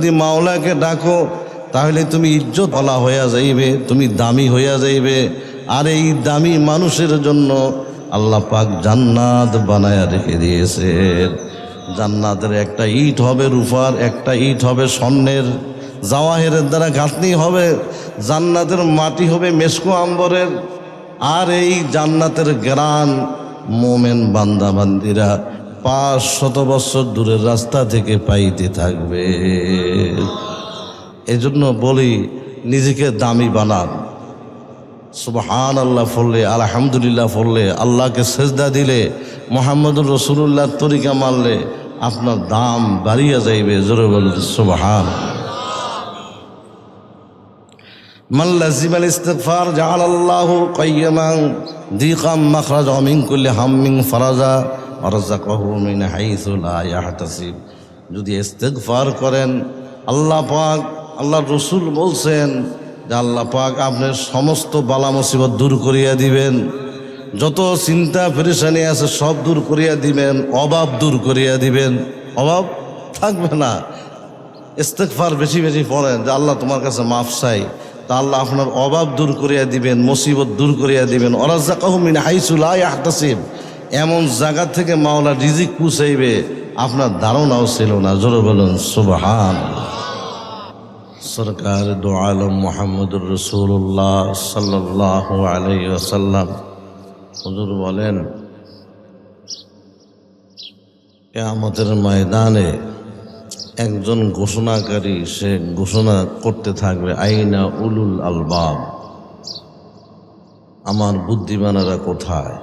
যদি মাওলাকে ডাকো তাহলে তুমি ইজ্জত ওয়ালা হইয়া যাইবে, তুমি দামি হইয়া যাইবে। আর এই দামি মানুষের জন্য আল্লাহ পাক জান্নাত বানায়া রেখে দিয়েছে। জান্নাতের একটা ইট হবে রূপার, একটা ইট হবে স্বর্ণের, জাওয়াহিরের দ্বারা গাঁথনি হবে। জান্নাতের মাটি হবে মেসকো আম্বরের। আর এই জান্নাতের গ্রান মোমেন বান্দাবান্দিরা 500 বছর দূরের রাস্তা থেকে পাইতে থাকবে। এজন্য বলি নিজেকে দামি বানান। সুবহান আল্লাহ পড়লে, আলহামদুলিল্লাহ পড়লে, আল্লাহকে সেজদা দিলে, মুহাম্মদুর রাসূলুল্লাহর তরিকা মানলে আপনার দাম বাড়িয়া যাইবে। জোরে বলুন সুবহান। মান লাজিমাল ইস্তিগফার জাআলাল্লাহু কাইয়ামান দিকাম মাখরাজা মিন কুল্লি হাম্মিন ফারাজা ওয়া রাযাকাহু মিন হাইসু লা ইয়াহতাসিব। যদি ইস্তিগফার করেন আল্লাহ পাক, আল্লাহর রাসূল বলছেন যে আল্লাহ পাক আপনার সমস্ত বালা মুসিবত দূর করিয়া দিবেন, যত চিন্তা পেরেশানি আছে সব দূর করিয়া দিবেন, অভাব দূর করিয়া দিবেন, অভাব থাকবে না। ইস্তিগফার বেশি বেশি পড়েন যে আল্লাহ তোমার কাছে মাফ চাই, তা আল্লাহ আপনার অভাব দূর করিয়া দিবেন, মুসিবত দূর করিয়া দিবেন। ওয়া রাযাকাহু মিন হাইসু লা ইয়াহতাসিব, এমন জায়গা থেকে মাওলা রিজিক পৌঁছাইবে আপনার ধারণাও ছিল না। জোরে বলুন সুবহান। সরকার দু আলম মুহাম্মদুর রাসূলুল্লাহ সাল্লাল্লাহু আলাইহি ওয়াসাল্লাম হুজুর বলেন, কিয়ামতের ময়দানে একজন ঘোষণাকারী সে ঘোষণা করতে থাকবে, আইনা উলুল আলবাব, আমার বুদ্ধিমানেরা কোথায়,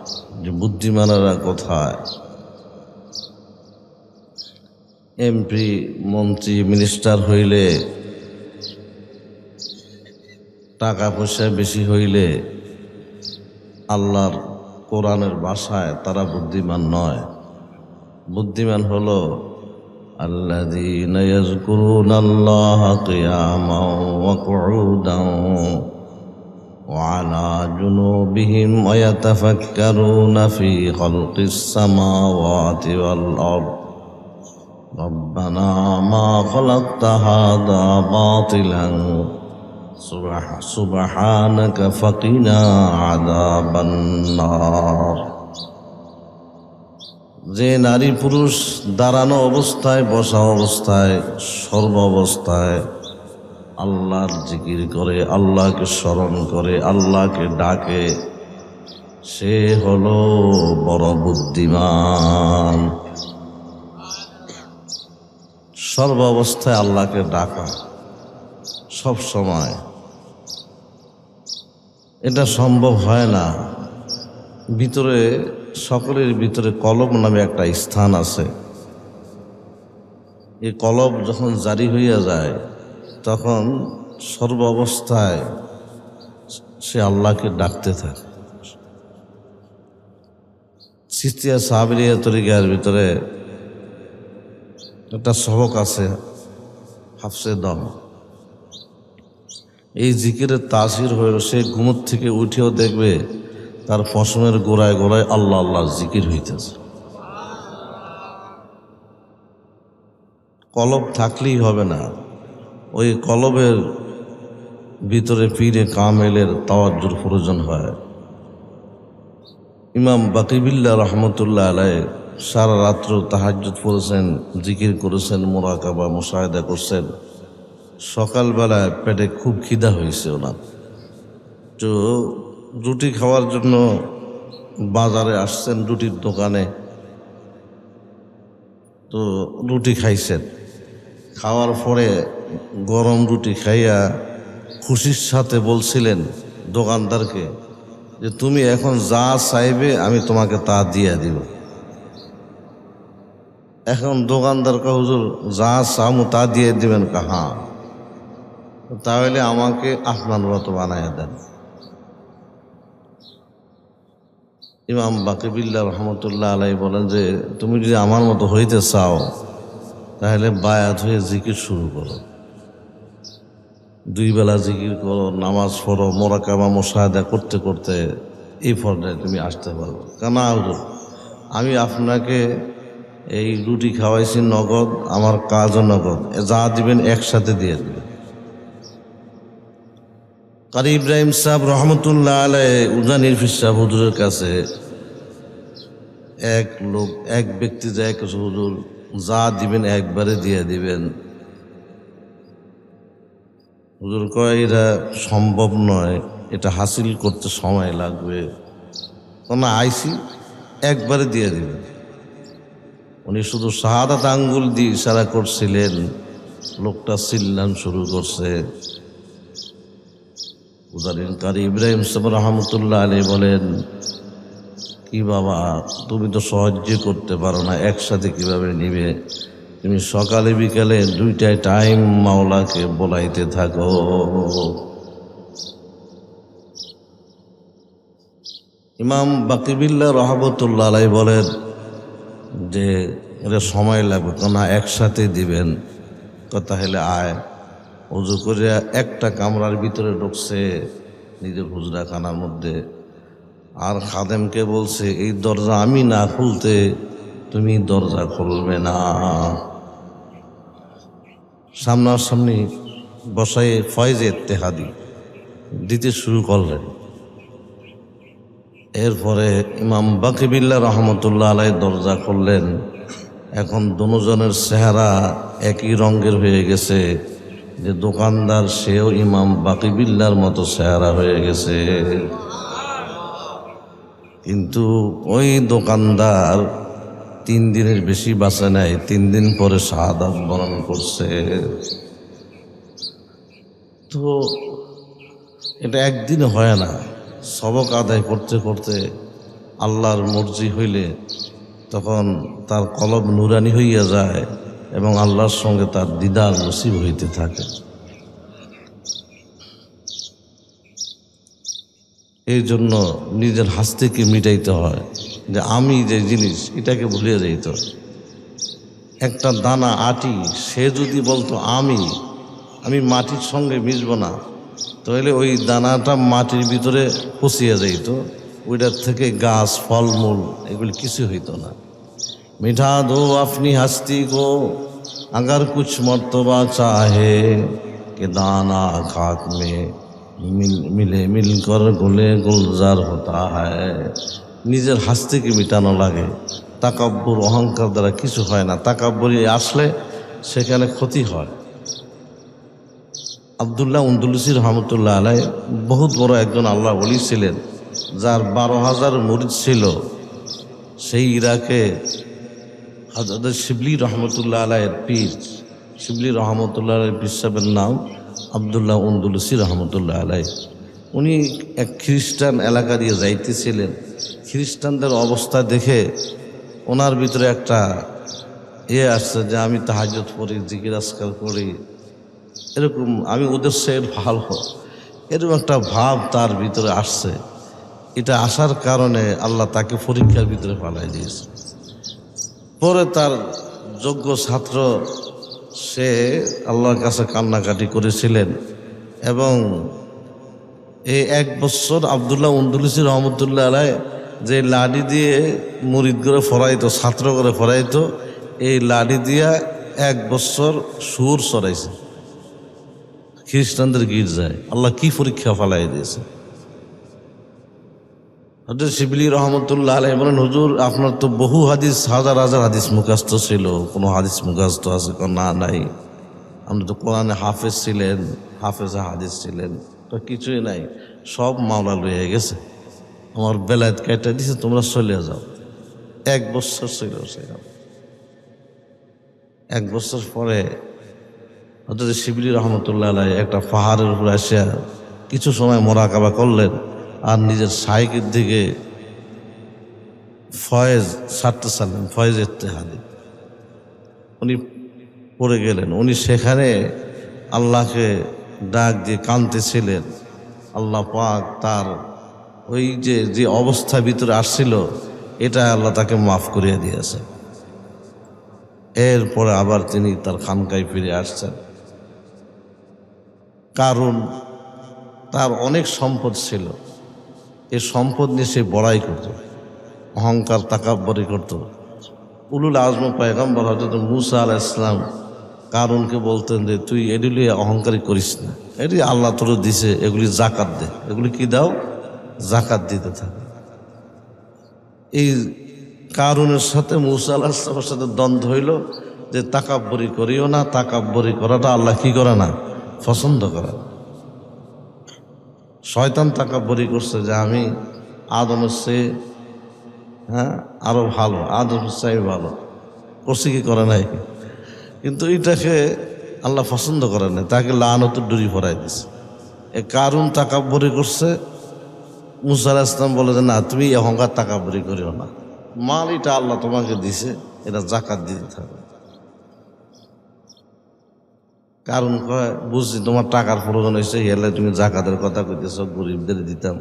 যে বুদ্ধিমানেরা কোথায়। এমপি মন্ত্রী মিনিস্টার হইলে, টাকা পয়সা বেশি হইলে, আল্লাহর কোরআনের ভাষায় তারা বুদ্ধিমান নয়। বুদ্ধিমান হলো আল্লাযীনা ইয়াযকুরুনাল্লাহা কিয়ামান ওয়া কুউদান ওয়া আলা জুনুবিহিম ওয়া ইয়াতাফাক্কারুনা ফী খালকিস সামাওয়াতি ওয়াল আরদ রব্বানা মা খালাকতা হাযা বাতিলান সুবহানাকা ফাকিনা আযাবান নার। যে নারী পুরুষ দাঁড়ানো অবস্থায়, বসা অবস্থায়, সর্ব অবস্থায় আল্লাহর জিকির করে, আল্লাহকে স্মরণ করে, আল্লাহকে ডাকে, সে হলো বড় বুদ্ধিমান। সর্ব অবস্থায় আল্লাহকে ডাকা, সব সময়, এটা সম্ভব হয় না। ভিতরে, সকলের ভিতরে কলব নামে একটা স্থান আছে। এই কলব যখন জারি হইয়া যায় তখন সর্ব অবস্থায় সে আল্লাহকে ডাকতে থাকে। চিশতিয়া সাহাবিরিয়া তরিকার ভিতরে একটা সবক আছে, হাফসে দম। এই জিকিরের তাসির হইল, সে ঘুমোর থেকে উঠেও দেখবে তার পশমের গোড়ায় গোড়ায় আল্লাহ আল্লাহ জিকির হইতেছে। কলব থাকলেই হবে না, ওই কলবের ভিতরে পীরে কামেলের তাওয়াজ্জুর প্রয়োজন হয়। ইমাম বাকিবিল্লাহ রহমতুল্লাহ আলাইহি সারা রাত্র তাহাজ্জুদ পড়েছেন, জিকির করেছেন, মুরাকাবা মুশাহাদা করছেন। সকালবেলায় পেটে খুব খিদা হয়েছে ওনার, তো রুটি খাওয়ার জন্য বাজারে আসছেন, রুটির দোকানে। তো রুটি খাইছেন, খাওয়ার পরে গরম রুটি খাইয়া খুশির সাথে বলছিলেন দোকানদারকে যে তুমি এখন যা চাইবে আমি তোমাকে তা দিয়ে দিব। এখন দোকানদার কা হুজুর যা চামু তা দিয়ে দিবেন? কাহা, তাহলে আমাকে আপনার মতো বানাইয়া দেন। ইমাম বাকিবিল্লাহ রহমতুল্লাহ আলাইহি বলেন যে তুমি যদি আমার মতো হইতে চাও তাহলে বায়াত হয়ে জিকির শুরু করো, 2 বেলা জিকির করো, নামাজ পড়ো, মুরাকাবা মুশাহাদা করতে করতে এই পর্যায়ে তুমি আসতে পারবে। কেন হুজুর, আমি আপনাকে এই রুটি খাওয়াইছি নগদ, আমার কাজও নগদ, যা দিবেন একসাথে দিয়ে দেবেন। কারি ইব্রাহিম সাহেব রহমতুল্লাহ আলাই উজানির ফির সাহেব হুজুরের কাছে এক ব্যক্তি যায়, হুজুর যা দিবেন একবারে দিয়ে দিবেন। হুজুর কয় এটা সম্ভব নয়, এটা হাসিল করতে সময় লাগবে, না আইসি একবারে দিয়ে দিবেন। উনি শুধু শাহাদাত আঙ্গুল দিয়ে ইশারা করছিলেন, লোকটা চিল্লান শুরু করছে। উজানির কারি ইব্রাহিম সাহেব রহমতুল্লাহ আলী বলেন, কি বাবা তুমি তো সহ্য করতে পারো না, একসাথে কিভাবে নিবে? তুমি সকালে বিকালে দুইটায় টাইম মাওলাকে বলাইতে থাকো। ইমাম বাকিবিল্লাহ রহমতুল্লাহ আলাই বলেন যে এটা সময় লাগবে, না একসাথে দিবেন। কথা হলে আয় উজু করে একটা কামরার ভিতরে ঢুকছে নিজের হুজরাখানার মধ্যে, আর খাদেমকে বলছে এই দরজা আমি না খুলতে তুমি দরজা খুলবে না। সামনাসামনি বসায় ফয়েজে ইত্তেহাদি দিতে শুরু করলেন। এরপরে ইমাম বাকিবিল্লাহ রহমতুল্লাহ আলাই দরজা খুললেন। এখন দুজনের চেহারা একই রঙের হয়ে গেছে, যে দোকানদার সেও ইমাম বাকিবিল্লাহর মতো চেহারা হয়ে গেছে। কিন্তু ওই দোকানদার 3 দিনের বেশি বাঁচে নাই, 3 দিন পরে শাহাদাত বরণ করছে। তো এটা একদিন হয় না, সবক আদায় করতে করতে আল্লাহর মর্জি হইলে তখন তার কলব নুরানি হইয়া যায় এবং আল্লাহর সঙ্গে তার দিদার নসিব হইতে থাকে। এই জন্য নিজের হাসতেকে মিটাইতে হয়, যে আমি যে জিনিস এটাকে ভুলে যাইত। একটা দানা আটি সে যদি বলতো আমি মাটির সঙ্গে মিশবো না, তাহলে ওই দানাটা মাটির ভিতরে পচিয়ে যাইত, ওইটার থেকে গাছ ফলমূল এগুলি কিছু হইতো না। মিঠা দো আপনি হাস্তি গো अगर कुछ मर्तबा चाहे कि दाना खाक में মিলে মিলকর গোলে গুলজার হতা হয়। নিজের হাসতিকে মিটানো লাগে, তাকাব্বুর অহংকার দ্বারা কিছু হয় না, তাকাব্বুরি আসলে সেখানে ক্ষতি হয়। আবদুল্লাহ উন্দুলুসি রহমতুল্লাহ আলাই বহুত বড় একজন আল্লাহ ওলি ছিলেন, যার 12,000 মুরিদ ছিল। সেই ইরাকে হযরত শিবলি রহমতুল্লাহ আলাইয়ের পীর, শিবলি রহমতুল্লাহ আলাইয়ের পীর সাহেবের নাম আবদুল্লাহ উন্দুলুসি রহমতুল্লাহ আলাই। উনি এক খ্রিস্টান এলাকা দিয়ে যাইতেছিলেন। খ্রিস্টানদের অবস্থা দেখে ওনার ভিতরে একটা আসছে যে আমি তাহাজ্জুদ পড়ি, জিকির আজকার করি, এরকম আমি ওদের চেয়ে ভালো, এরকম একটা ভাব তার ভিতরে আসছে। এটা আসার কারণে আল্লাহ তাকে পরীক্ষার ভিতরে পালাই দিয়েছে। পরে তার যোগ্য ছাত্র সে আল্লাহর কাছে কান্নাকাটি করেছিলেন এবং এই 1 বছর আবদুল্লাহ উন্দুলুসি রহমতুল্লাহ আলাই যে লাঠি দিয়ে মুরিদ করে ফরাইতো, ছাত্র করে ফরাইতো, এই লাঠি দিয়া 1 বছর সুর চড়াইছে খ্রিস্টানদের গির্জায়। আল্লাহ কি পরীক্ষা ফালাই দিয়েছে। হযরত শিবলি রহমতুল্লাহ আলাইহি বলেন, হুজুর আপনার তো বহু হাদিস, হাজার হাজার হাদিস মুখস্থ ছিল, কোনো হাদিস মুখস্থ আছে? না নাই। আপনি তো কোরআনে হাফেজ ছিলেন, হাফেজে হাদিস ছিলেন, তো কিছুই নাই, সব মাওলা লয়ে গেছে, আমার বেলায়েত কেটে দিছে, তোমরা চলে যাও। 1 বছর ছিল সেখানে। 1 বছর পরে হযরত শিবলি রহমতুল্লাহ আলাইহি একটা পাহাড়ের উপরে আসিয়া কিছু সময় মোরাকাবা করলেন, আর নিজের শাইখের দিকে ফয়েজ ছাড়তে চাইলেন, ফয়েজ ইত্তেহাদি। উনি পড়ে গেলেন। উনি সেখানে আল্লাহকে ডাক দিয়ে কাঁদতেছিলেন। আল্লাহ পাক তার ওই যে অবস্থা ভিতরে আসছিল, এটা আল্লাহ তাকে মাফ করিয়ে দিয়েছে। এরপরে আবার তিনি তার খানকায় ফিরে আসছেন। কারণ তার অনেক সম্পদ ছিল, এই সম্পদ নিয়ে সে বড়াই করত, অহংকার তাকাব্বরি করত। উলুল আজম পয়গম্বর হযরত মূসা আলাইহিস সালাম কারুনকে বলতেন যে তুই এগুলি অহংকারী করিস না, এটি আল্লাহ তোর দিছে, এগুলি জাকাত দে, এগুলি কি দাও, জাকাত দিতে থাকে। এই কারুনের সাথে মূসা আলাইহিস সালামের সাথে দ্বন্দ্ব হইল যে তাকাব্বুরি করিও না, তাকাব্বুরি করাটা আল্লাহ কি করে না, পছন্দ করে না। শয়তান তাকাব্বুরি করছে যে আমি আদমের চেয়ে আরো ভালো, আদমের চেয়ে ভালো করছে, কি করে নাই, কিন্তু এটাকে আল্লাহ পছন্দ করে না, তাকে লানতের ডুরি ভরাই দিছে। এ কারুন তাকাব্বুরি করছে, মূসা আলাইহিস সালাম বলে যে না তুমি অহংকার তাকাব্বুরি করিও না, মাল এটা আল্লাহ তোমাকে দিছে, এটা জাকাত দিতে থাকবে। কারণ কয় বুঝছি তোমার টাকার প্রয়োজন হয়েছে, হেলে তুমি জাকাতের কথা কইতেছ, গরিবদের দিতাম।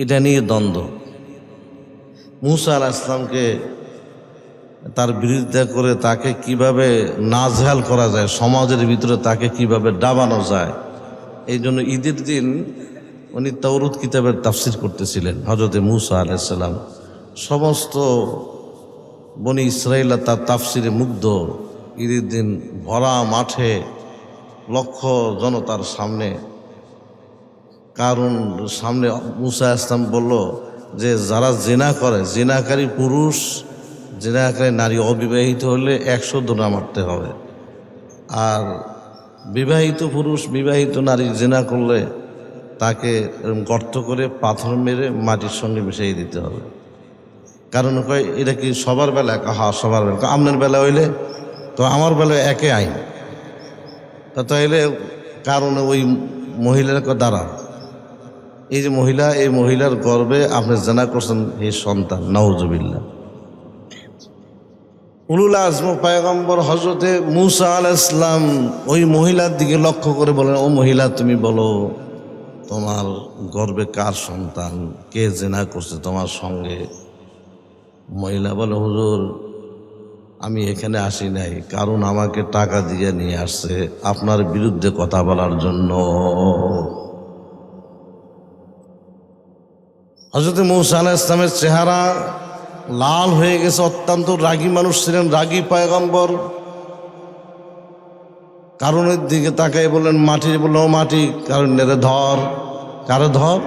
এটা নিয়ে দ্বন্দ্ব। মূসা আলাইহিস সালামকে তার বিরোধিতা করে তাকে কিভাবে নাজেহাল করা যায়, সমাজের ভিতরে তাকে কিভাবে ডাবানো যায়, এই জন্য ঈদের দিন উনি তাওরাত কিতাবের তাফসির করতেছিলেন হযরত মূসা আলাইহিস সালাম। সমস্ত বনি ইসরাঈল তার তাফসিরে মুগ্ধ। ঈদের দিন ভরা মাঠে লক্ষ জনতার সামনে কারণ সামনে মূসা আলাইহিস সালাম বলল যে যারা জিনা করে, জিনাকারী পুরুষ, জিনাকারী নারী অবিবাহিত হলে 100 দোনা মারতে হবে, আর বিবাহিত পুরুষ বিবাহিত নারী জিনা করলে তাকে গর্ত করে পাথর মেরে মাটির সঙ্গে মিশিয়ে দিতে হবে। কারণ কয় এটা কি সবার বেলা, হ্যাঁ সবার বেলা, আপনার বেলা হইলে তো আমার বেলায় একে আইন, তা তাইলে কারণ ওই মহিলার দ্বারা এই যে মহিলা, এই মহিলার গর্ভে আপনি জানা করছেন এই সন্তান, নাউজুবিল্লাহ। উলুল আজম পয়গম্বর হযরতে মূসা আলাইহিস সালাম ওই মহিলার দিকে লক্ষ্য করে বলেন, ও মহিলা তুমি বলো তোমার গর্ভে কার সন্তান, কে জিনা করছে তোমার সঙ্গে? মহিলা বলে হুজুর আমি এখানে আসি নাই, কারণ আমাকে টাকা দিয়ে নিয়ে আসছে আপনার বিরুদ্ধে কথা বলার জন্য। হযরত মূসা আলাইহিস সালামের চেহারা লাল হয়ে গেছে, অত্যন্ত রাগী মানুষ ছিলেন, রাগী পয়গম্বর। কারণের দিকে তাকাই বললেন মাটি, বলল মাটি কারণ নেরে ধর, কারো ধর,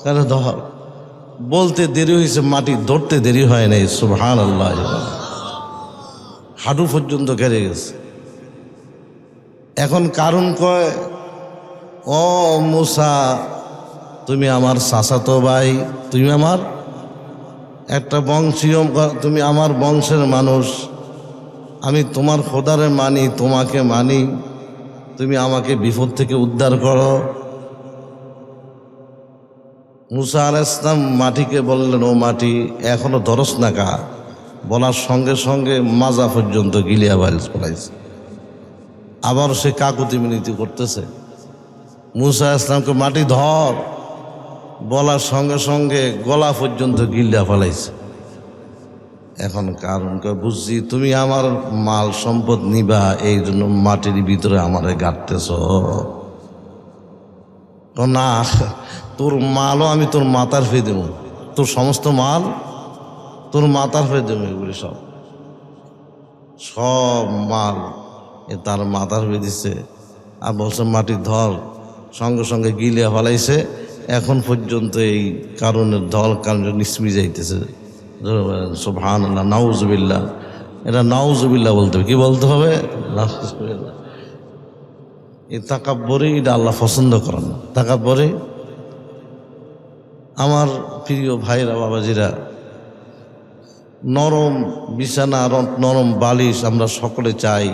কারো ধর। বলতে দেরি হয়েছে, মাটি ধরতে দেরি হয় নাই, সুবহানাল্লাহ। হাঁটু পর্যন্ত ঘেরে গেছে। এখন কারণ কয় ও মূসা তুমি আমার চাচাতো ভাই, তুমি আমার একটা বংশীয়, তুমি আমার বংশের মানুষ, আমি তোমার খোদারে মানি, তোমাকে মানি, তুমি আমাকে বিপদ থেকে উদ্ধার করো। মূসা আলাইহিস সালাম মাটিকে বললেন ও মাটি এখনো ধরস না কা, বলার সঙ্গে সঙ্গে মাজা পর্যন্ত গিলিয়া পড়াইছে। আবার সে কাকুতি মিনতি করতেছে, মূসা আলাইহিস সালামকে মাটি ধর বলার সঙ্গে সঙ্গে গলা পর্যন্ত গিলিয়া ফেলাইছে। এখন কারণ বুঝছি তুমি আমার মাল সম্পদ নিবা, এই জন্য মাটির ভিতরে আমারে গাঁটতেছ। না তোর মালও আমি তোর মাথার ফেয়ে দেব, তোর সমস্ত মাল তোর মাথার ফেয়ে দেব, এগুলি সব সব মাল তার মাথার ফেয়ে দিচ্ছে। আর বলছে মাটির ধর, সঙ্গে সঙ্গে গিলিয়া ফেলাইছে। এখন পর্যন্ত এই কারণের ধল কারণ নিসমি যাইতেছে। সুবহানাল্লাহ, নাউজুবিল্লাহ। এটা নাউজুবিল্লাহ বলতে হবে, কি বলতে হবে? নাউজুবিল্লাহ। এই তাকাব্বুরি এটা আল্লাহ পছন্দ করেন না। তাকাব্বুরি আমার প্রিয় ভাইরা বাবাজিরা, নরম বিছানা, নরম বালিশ আমরা সকলে চাই।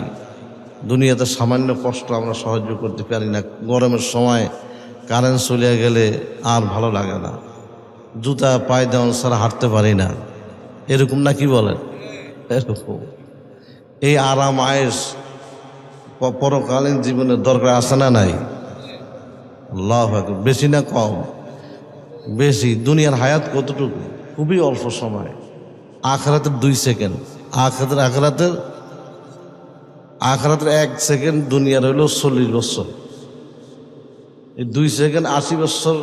দুনিয়াতে সামান্য কষ্ট আমরা সহ্য করতে পারি না। গরমের সময় কারেন্ট চলে গেলে আর ভালো লাগে না, জুতা পায়ে দেওয়ান ছাড়া হাঁটতে পারি না, এরকম না কি বলেন? এরকম এই আরাম আয়েশ পরকালীন জীবনের দরকার আছে না নাই? আল্লাহু আকবার। বেশি না কম? বেশি। দুনিয়ার হায়াত কতটুকু? খুবই অল্প সময়। আখিরাতের 2 সেকেন্ড, আখিরাতের 1 সেকেন্ড, দুনিয়ার হইল 40 বছর। এই 2 সেকেন্ড 80 বছর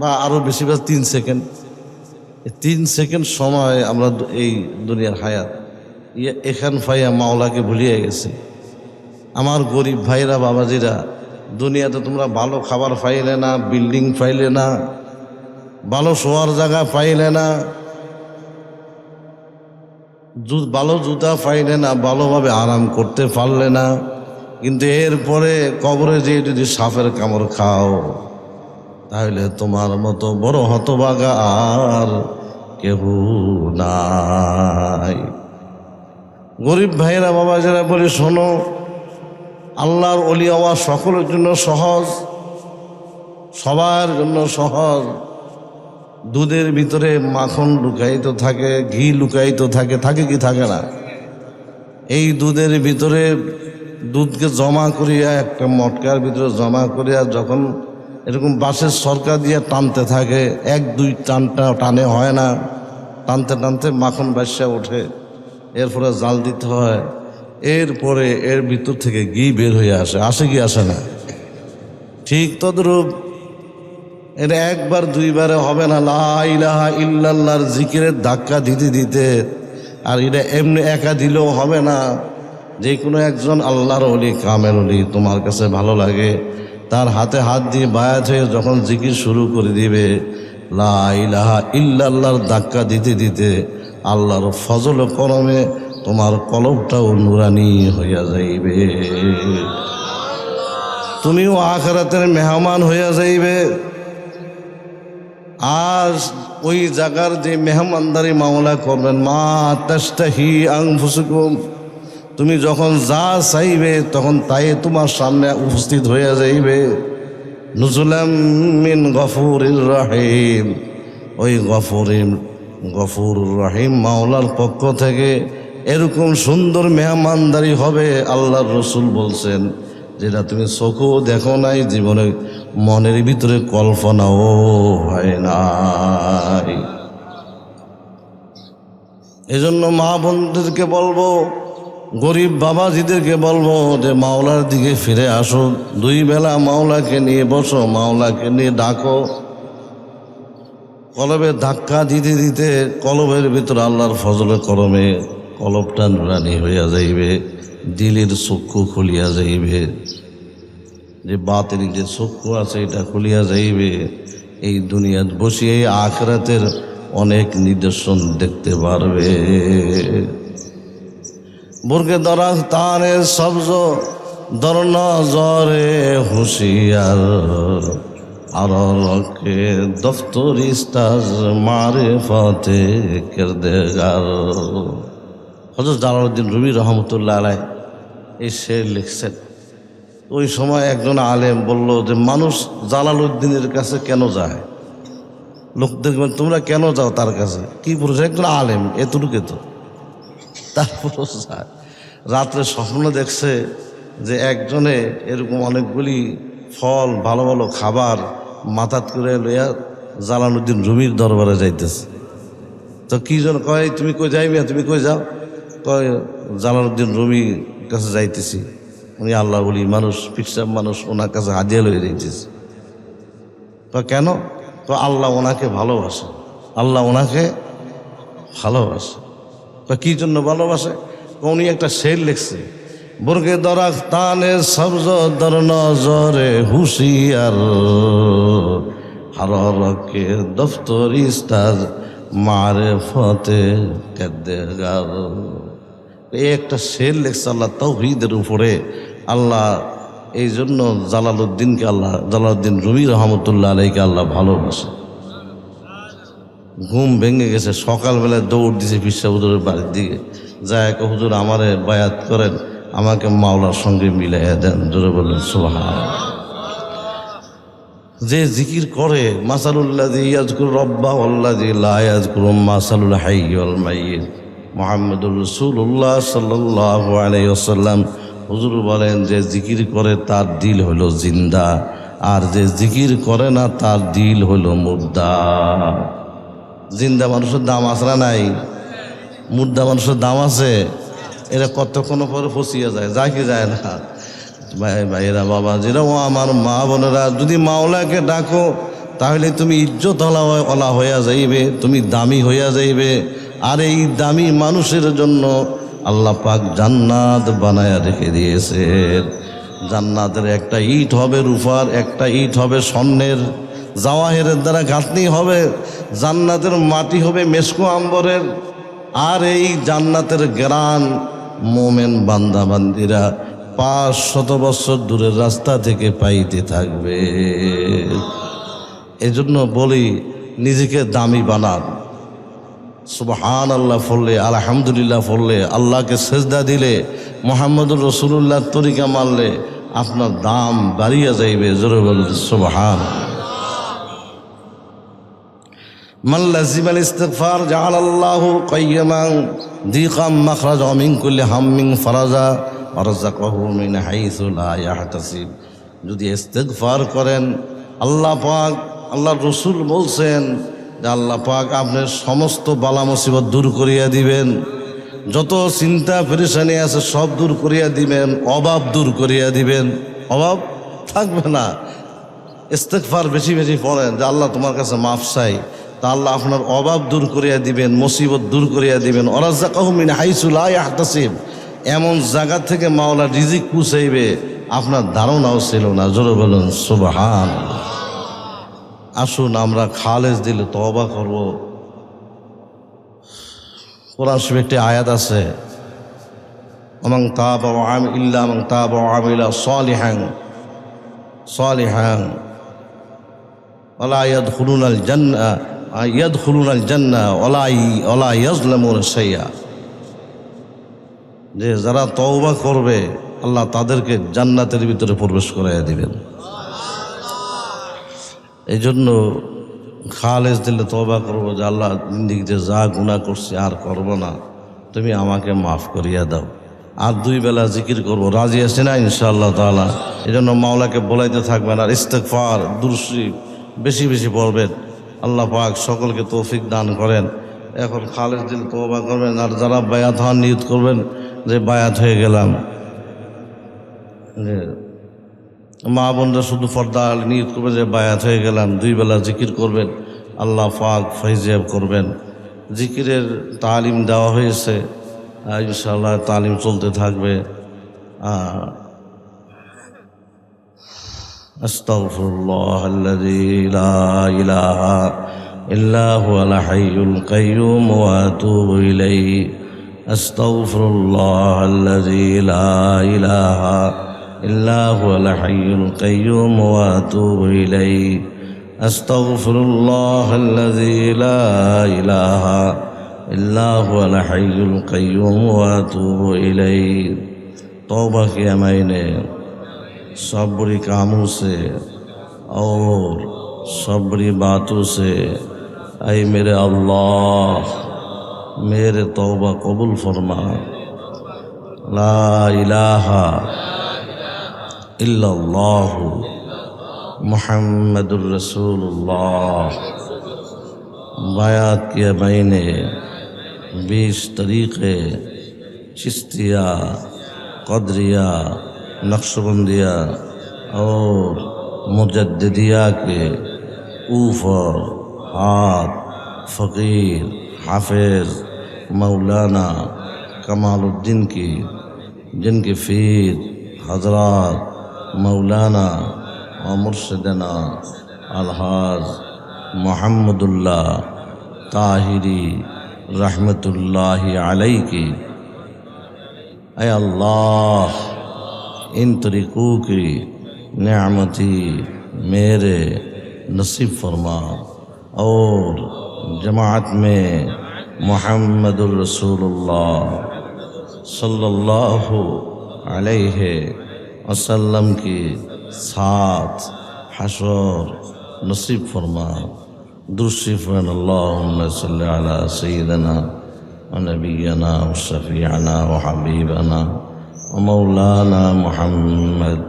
বা আরো বেশি, বা 3 সেকেন্ড। 3 সেকেন্ড সময় আমরা এই দুনিয়ার হায়াত এখান ফাইয়া মাওলাকে ভুলিয়ে গেছি। আমার গরিব ভাইরা বাবাজিরা, দুনিয়াতে তোমরা ভালো খাবার পাইলে না, বিল্ডিং পাইলে না, ভালো শোয়ার জায়গা পাইলে না, ভালো জুতা পাইলে না, ভালোভাবে আরাম করতে পারলে না, কিন্তু এরপরে কবরে যেয়ে যদি সাপের কামড় খাও তাহলে তোমার মতো বড় হতভাগা আর কেউ নাই। গরিব ভাইরা বাবা যারা বলি, শোনো, আল্লাহর ওলি হওয়া সকলের জন্য সহজ, সবার জন্য সহজ। দুধের ভিতরে মাখন লুকায়িত থাকে, ঘি লুকায়িত থাকে, থাকে কি থাকে না? এই দুধের ভিতরে দুধকে জমা করিয়া একটা মটকার ভিতরে জমা করিয়া যখন এরকম বাঁশের সরকা দিয়ে টানতে থাকে, 1-2 টানে হয় না, টানতে টানতে মাখন বাসা ওঠে, এরপরে জাল দিতে হয়, এরপরে এর ভিতর থেকে ঘি বের হয়ে আসে, আসে কি আসে না? ঠিক তদ্রূপ এটা 1-2 হবে না। লা ইলাহা ইল্লাল্লাহর জিকিরের ধাক্কা দিতে দিতে, আর এটা এমনি একা দিলেও হবে না। যে কোনো একজন আল্লাহর ওলি, কামেল ওলি তোমার কাছে ভালো লাগে, তার হাতে হাত দিয়ে বায়াত হয়ে যখন জিকির শুরু করে দিবে, লা ইলাহা ইল্লাল্লাহর ধাক্কা দিতে দিতে আল্লাহর ফজল করমে তোমার কলবটাও নুরানি হইয়া যাইবে, তুমিও আখিরাতের মেহমান হইয়া যাইবে। আর ওই জায়গার যে মেহমানদারি মাওলা করবেন, মা তাশতাহি আনফুসুকুম, তুমি যখন যা চাইবে তখন তাই তোমার সামনে উপস্থিত হয়ে যাইবে। নুজুলাম মিন গফুরির রহিম, ওই গফুর রহিম মাওলার পক্ষ থেকে এরকম সুন্দর মেহমানদারি হবে, আল্লাহর রসুল বলছেন, যেটা তুমি চোখেও দেখো নাই, জীবনে মনের ভিতরে কল্পনাও হয় নাই। এজন্য মা বোনদেরকে বলবো, গরিব বাবাজিদেরকে বলবো যে মাওলার দিকে ফিরে আসো, 2 বেলা মাওলাকে নিয়ে বসো, মাওলাকে নিয়ে ডাকো। কলবে ধাক্কা দিতে দিতে কলবের ভিতর আল্লাহর ফজলে করমে কলবটা নুরানি হইয়া যাইবে, দিলের চক্ষু খুলিয়া যাইবে, যে বাতিল যে চক্ষু আছে এটা খুলিয়া যাইবে। এই দুনিয়াত বসিয়ে আখিরাতের অনেক নিদর্শন দেখতে পারবে। বুরকে দরাজ তানে সবজ দর নজরে হুশিয়ার, আর রকে দফতর ইস্তাজ মারিফতে কিরদেগার। হযরত জালালউদ্দিন রুমি রহমতুল্লাহ আলাইহি এই শের লিখছেন। ওই সময় একজন আলেম বলল যে মানুষ জালালউদ্দিনের কাছে কেন যায়? লোকদের তোমরা কেন যাও তার কাছে? কি পুরুষ, একজন আলেম, এতটুকু তো, তারপর যায়। রাত্রে স্বপ্ন দেখছে যে একজনে এরকম অনেকগুলি ফল, ভালো ভালো খাবার মাথাত করে লইয়া জালালউদ্দিন রুমির দরবারে যাইতেছে। তো কি জন কয়, তুমি কই যাইবে, তুমি কই যাও? কয় জালালউদ্দিন রুমির কাছে যাইতেছি, উনি আল্লাহ বলি মানুষ, পিকসাব মানুষ, ওনার কাছে হাদিয়া লইয়া যাইতেছি। কেন? তো আল্লাহ ওনাকে ভালোবাসে, আল্লাহ ওনাকে ভালোবাসে। কি জন্য ভালোবাসে? উনি একটা শের লিখছে, বুরগে দরাজ তানে সবজ দর নজরে হুশিয়ার, হাররকে দফতর ইস্তাজ মারিফতে কিরদেগার। এই একটা শের লিখছে আল্লাহ তাওহীদের উপরে। আল্লাহ এই জন্য জালালউদ্দিনকে, আল্লাহ জালালউদ্দিন রুমি রহমতুল্লাহ আলাইহিকে আল্লাহ ভালোবাসে। ঘুম ভেঙে গেছে, সকালবেলায় দৌড় দিছে পিসা হুজুরের বাড়ির দিকে, যায় হুজুর আমারে বায়াত করেন, আমাকে মাওলার সঙ্গে মিলাইয়া দেন। জোরে বললেন সুবহানাল্লাহ। যে জিকির করে, মাসালুল্লাযী ইয়াযকুরু রাব্বাহু ওয়াল্লাযী লা ইয়াযকুরু, মাসালুল হাইয়্যি ওয়াল মাইয়্যিত। মুহাম্মদুর রাসূলুল্লাহ সাল্লাল্লাহু আলাইহি ওয়াসাল্লাম হুজুর বলেন, যে জিকির করে তার দিল হলো জিন্দা, আর যে জিকির করে না তার দিল হলো মুর্দা। জিন্দা মানুষের দাম আছে না নাই? মুর্দা মানুষের দাম আছে? এরা কতক্ষণ পরে ফসিয়ে যায়, যায় কি যায় না? ভাইরা বাবা, যেটা ও আমার মা বোনেরা, যদি মাওলাকে ডাকো তাহলে তুমি ইজ্জতওয়ালা হইয়া যাইবে, তুমি দামি হইয়া যাইবে। আর এই দামি মানুষের জন্য আল্লাহ পাক জান্নাত বানায়া রেখে দিয়েছেন। জান্নাতের একটা ইট হবে রূপার, একটা ইট হবে স্বর্ণের, জাওয়াহিরের দ্বারা গাঁথনি হবে। জান্নাতের মাটি হবে মেসকো আম্বরের। আর এই জান্নাতের গ্রান মোমেন বান্দাবান্দিরা 500 বছর দূরের রাস্তা থেকে পাইতে থাকবে। এজন্য বলি, নিজেকে দামি বানান। সুবহানাল্লাহ পড়লে, আলহামদুলিল্লাহ পড়লে, আল্লাহকে সেজদা দিলে, মুহাম্মদুর রাসূলুল্লাহর তরিকা মানলে আপনার দাম বাড়িয়া যাইবে। জোরে বলুন সুবহান। মান লাজিমাল ইস্তিগফার জাআলাল্লাহু কাইয়্যিমান দীকাম মাখরাজা মিন কুল্লি হাম্মিন ফারাজা ওয়া রাযাকাহু মিন হাইসু লা ইয়াহতাসিব। যদি ইস্তিগফার করেন, আল্লাহ পাক, আল্লাহর রাসূল বলছেন যে আল্লাহ পাক আপনার সমস্ত বালা মুসিবত দূর করিয়া দিবেন। যত চিন্তা পেরেশানি আছে সব দূর করিয়া দিবেন, অভাব দূর করিয়া দিবেন, অভাব থাকবে না। ইস্তিগফার বেশি বেশি পড়েন যে আল্লাহ তোমার কাছে মাফ চাই, তা আল্লাহ আপনার অভাব দূর করিয়া দিবেন, মুসিবত দূর করিয়া দিবেন। ওয়ারাযাকাহু মিন হাইসু লা ইয়াহতাসিব, এমন জায়গা থেকে মাওলা রিজিক পৌঁছাইবে আপনার ধারণাও ছিল না। জোরে বলুন সুবহান। আসুন আমরা খালেস দিলে তওবা করব। কোরআন শরীফে একটি আয়াত আছে, ওমান তাবা ওয়া আমিলা ইল্লা মান তাবা ওয়া আমিলা সালিহান ওয়ালা ইয়াদখুলুনাল জান্নাহ ওয়ালা ইয়াজলামুনা শাইআ। যে যারা তওবা করবে আল্লাহ তাদেরকে জান্নাতের ভিতরে প্রবেশ করাইয়া দিবেন। এই জন্য খালেস দিলে তওবা করবো যে আল্লাহ জিন্দেগিতে যা গুনাহ করছি আর করব না, তুমি আমাকে মাফ করিয়া দাও। আর 2 বেলা জিকির করব, রাজি আছে না ইনশাআল্লাহ তাআলা। এই জন্য মাওলাকে বলাইতে থাকবেন আর ইস্তিগফার দুরূদ শরীফ বেশি বেশি পড়বেন। আল্লাহ পাক সকলকে তৌফিক দান করেন। এখন খালেস দিলে তওবা করবেন। আর যারা বায়াত হওয়ার নিয়ত করবেন যে বায়াত হয়ে গেলাম, যে মা বোনরা শুধু পর্দা নিয়ত করবেন যে বায়াত হয়ে গেলাম, 2 বেলা জিকির করবেন, আল্লাহ পাক ফয়জিয়াব করবেন। জিকিরের তালিম দেওয়া হয়েছে, ইনশাআল্লাহ তালিম চলতে থাকবে। আস্তাগফিরুল্লাহাল্লাযী লা ইলাহা ইল্লা হুয়াল হাইয়ুল কাইয়্যুম ওয়া আতুবু ইলাইহি। আস্তাগফিরুল্লাহাল্লাযী লা ইলাহা ইল্লা হুয়াল হাইয়ুল কাইয়্যুম ওয়া আতুবু ইলাইহি। আস্তাগফিরুল্লাহাল্লাযী লা ইলাহা ইল্লা হুয়াল হাইয়ুল কাইয়্যুম ওয়া আতুবু ইলাইহি। तौबा किया मैंने सब बुरी कामों से और सब बुरी बातों से। ऐ मेरे अल्लाह मेरे तौबा कबूल फरमा। ला इलाहा इल्लल्लाह मुहम्मदुर रसूलुल्लाह। बायात किया मैंने 20 तरीक़े चिश्तिया, कदरिया, नक्शबंदिया और मुजद्दिदिया के ऊपर हाथ फ़कीर हाफिज़ मौलाना कमालुद्दीन की, जिनके फ़ीर हज़रात मौलाना और मुर्शिदना अलहाज मोहम्मदुल्लाह ताहिरी रहमतुल्लाहि अलैहि की। ऐ अल्लाह इन तरीक़ों की नेमती मेरे नसीब फरमा और जमात में मुहम्मदुर रसूलुल्लाह सल्लल्लाहु अलैहि वसल्लम की साथ हशर नसीब फरमा। दुरुद अल्लाहुम्मा सल्लि अला सय्यिदना व नबियना व शफीअना व हबीबना व मौलाना मुहम्मद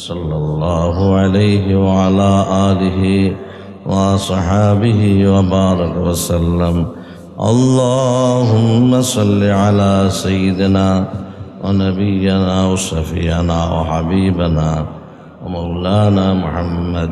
सल्लल्लाहु अलैहि व अला आलिहि व सहाबिहि व बारक व सल्लम। अल्लाहुम्मा सल्लि अला सय्यिदना व नबियना व शफीअना व हबीबना व मौलाना मुहम्मद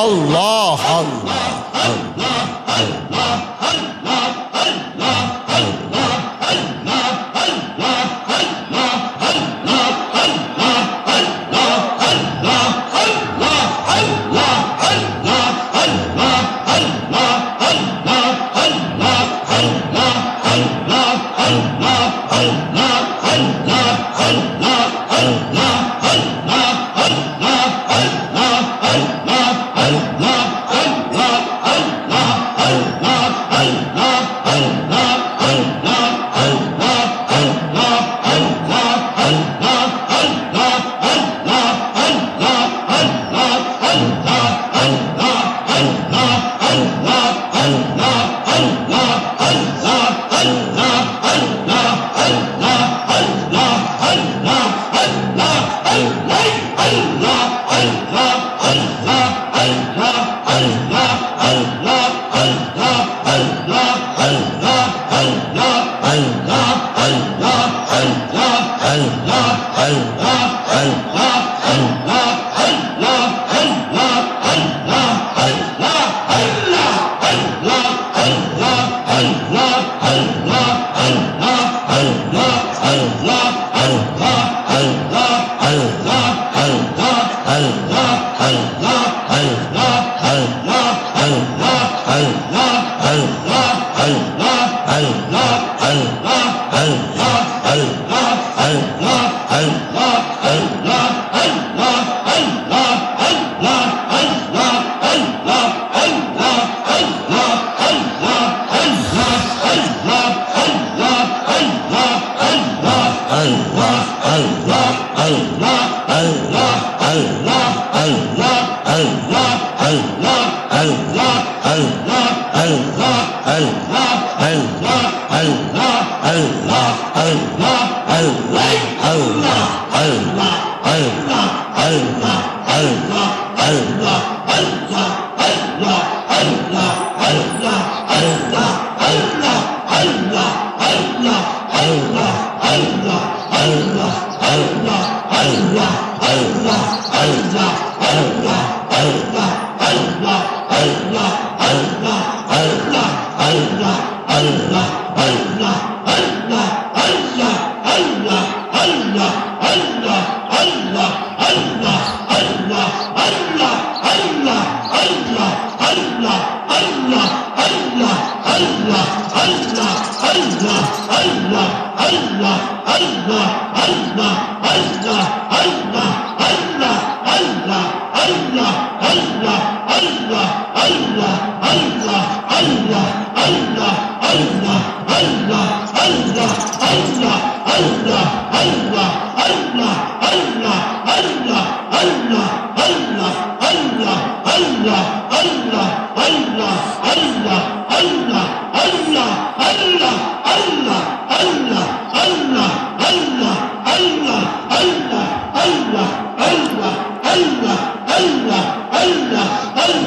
আল্লাহ আল্লাহ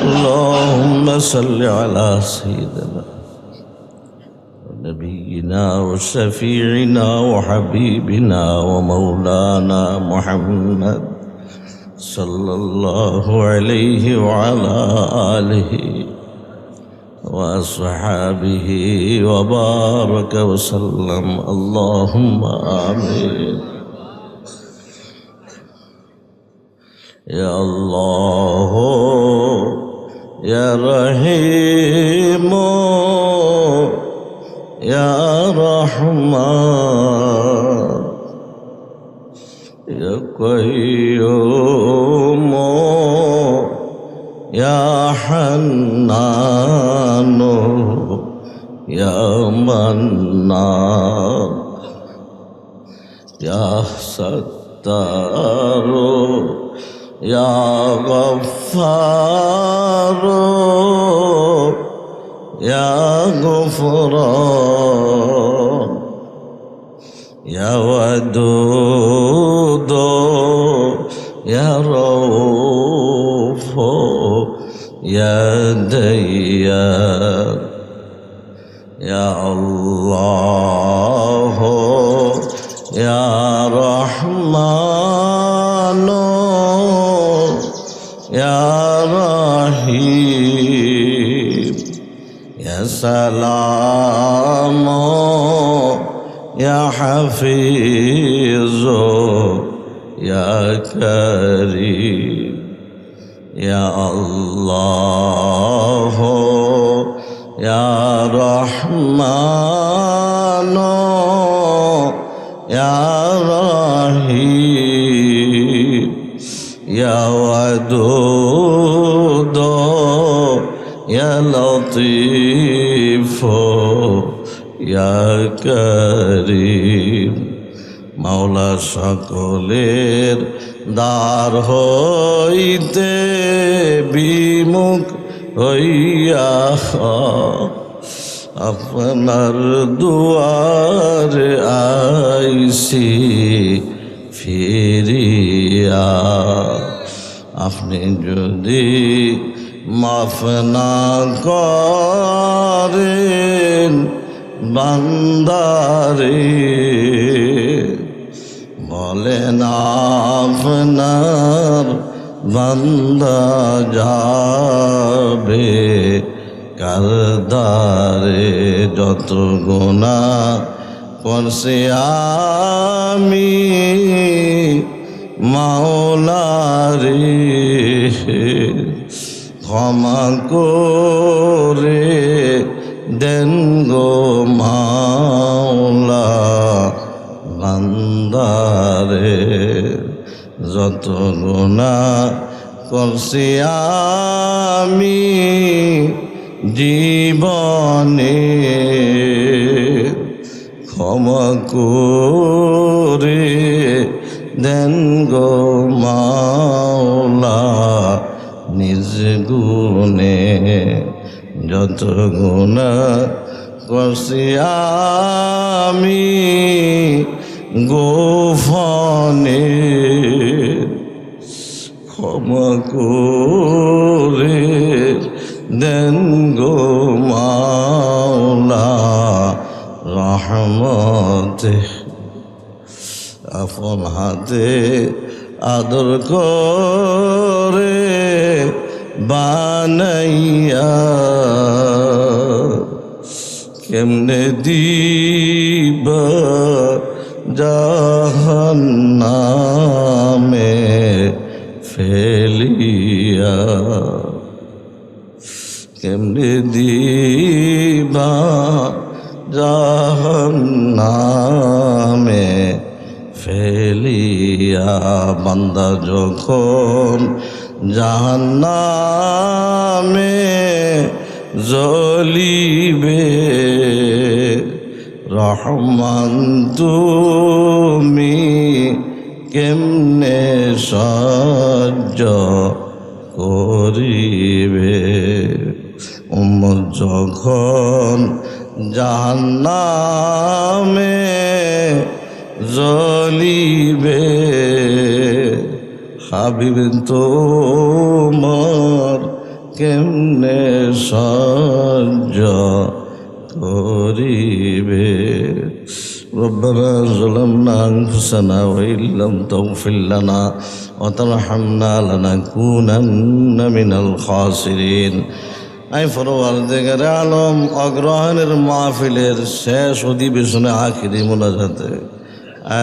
اللهم صل على سيدنا ونبينا وشفيعنا وحبيبنا ومولانا محمد صلى الله عليه وعلى آله وأصحابه وبارك وسلم اللهم آمين يا الله يا رحيم يا رحمن يا قيوم يا حنان يا منان يا ستار يا غفار يا غفران يا ودود يا رؤوف يا ديان ইয়া আল্লাহ ইয়া রহমান ইয়া রহিম ইয়া সালাম ইয়া হাফিজ ইয়া কারীম ইয়া আল্লাহ ইয়া রহমান ইয়া রহিম ইয়া ওয়াদুদ ইয়া লতীফ ইয়া করিম। মাওলা সকলের দ্বার হইতে বিমুখ হইয়া আপনার দুয়ার আইসি ফিরিয়া। আপনি যদি মাফ না করেন বান্দারে, বলেন আপনার বান্দা যাবে কারদারে। যত গুনাহ করছি আমি মাওলারে, ক্ষমা করে দেন গো মাওলা বান্দারে। যত গুনাহ করছি আমি জীবনে, ক্ষমা করে দেন গো মাওলা নিজ গুণে। যত গুনাহ করছি আমি গোপনে, ক্ষমা করে দেন গো মাওলা রহমতে। আপন হাতে আদর করে বানাইয়া কেমনে দিবা জাহান্নামে ফেলিয়া। কেমনে দিবা জাহান্নামে ফেলিয়া। বান্দা যখন জাহান্নামে জ্বলিবে, রহমান তুমি কেমনে সহ্য করিবে। উম্মত যখন জাহান্নামে জ্বলিবে, হাবিব তোমার কেমনে সহ্য করিবে। ربنا ظلمنا أنفسنا وإن لم تغفر لنا وترحمنا لنكونن من الخاسرين। আই পরওয়ারদিগার আলম, অগ্রহণের মাহফিলের শেষ অধিবেশনে আখিরি মোনাজাতে